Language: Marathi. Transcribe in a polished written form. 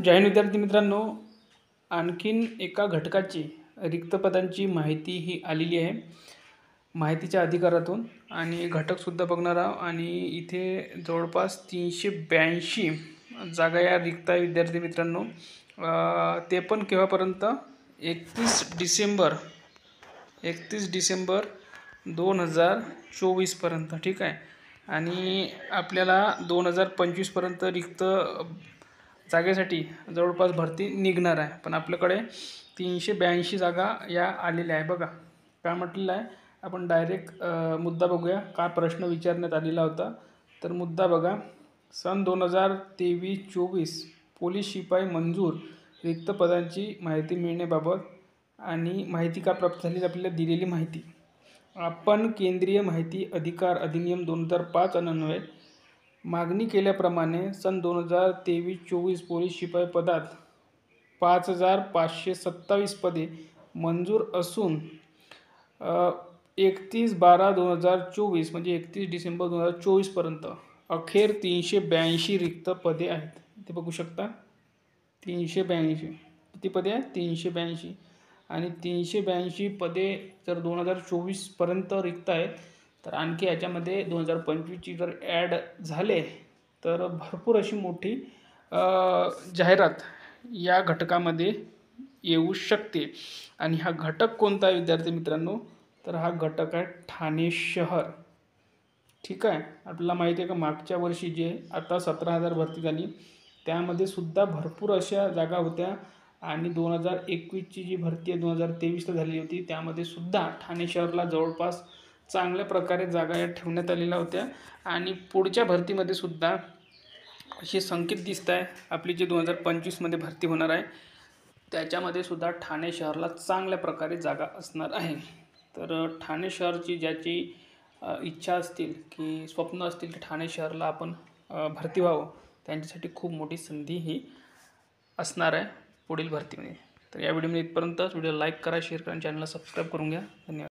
जय हिंद विद्यार्थी मित्रांनो, आणखीन एका घटकाची रिक्त पदांची माहिती ही आलेली आहे माहितीच्या अधिकारातून आणि घटकसुद्धा बघणार आहोत. आणि इथे जवळपास 382 जागा या रिक्त आहे विद्यार्थी मित्रांनो. ते पण केव्हापर्यंत? 31 डिसेंबर 2024 पर्यंत. ठीक आहे. आणि आपल्याला 2025 पर्यंत रिक्त जागेसाठी जवळपास भरती निघणार आहे. पण आपल्याकडे 382 जागा या आलेल्या आहे. बघा काय म्हटलेलं आहे. आपण डायरेक्ट मुद्दा बघूया. काय प्रश्न विचारण्यात आलेला होता. तर मुद्दा बघा, सन 2023-24 पोलीस शिपाई मंजूर रिक्त पदांची माहिती मिळण्याबाबत आणि माहिती का प्राप्त झाली आपल्याला दिलेली माहिती. आपण केंद्रीय माहिती अधिकार अधिनियम 2005 अन्वये मागणी केल्याप्रमाणे सन 2023-24 पोलीस शिपाई पदात 5527 पदे मंजूर असून 31/12/2024 म्हणजे 31 डिसेंबर 2024 पर्यंत अखेर 382 रिक्त पदे आहेत. इथे बघू शकता 382 किती पदे आहेत? 382. आणि 382 पदे जर 2024 पर्यंत रिक्त आहेत, तर आणखी याच्यामध्ये 2025ची जर ॲड झाले तर भरपूर अशी मोठी जाहिरात या घटकामध्ये येऊ शकते. आणि हा घटक कोणता आहे विद्यार्थी मित्रांनो? तर हा घटक आहे ठाणे शहर. ठीक आहे. आपल्याला माहिती आहे का मागच्या वर्षी जे आता 17,000 भरती झाली त्यामध्ये सुद्धा भरपूर अशा जागा होत्या. आणि 2021ची जी भरती आहे 2023ला झालेली होती त्यामध्ये सुद्धा ठाणे शहरला जवळपास चांगल्या प्रकारे जागा या ठेवण्यात आलेल्या होत्या. आणि पुढच्या भरतीमध्ये सुद्धा असे संकेत दिसत आहे. आपली जी 2025मध्ये भरती होणार आहे त्याच्यामध्ये सुद्धा ठाणे शहरला चांगल्या प्रकारे जागा असणार आहे. तर ठाणे शहरची ज्याची इच्छा असतील की स्वप्न असतील की ठाणे शहरला आपण भरती व्हावं, त्यांच्यासाठी खूप मोठी संधी ही असणार आहे पुढील भरतीमध्ये. तर या व्हिडिओमध्ये इथपर्यंतच. व्हिडिओ लाईक करा, शेअर करा आणि चॅनलला सबस्क्राईब करून घ्या. धन्यवाद.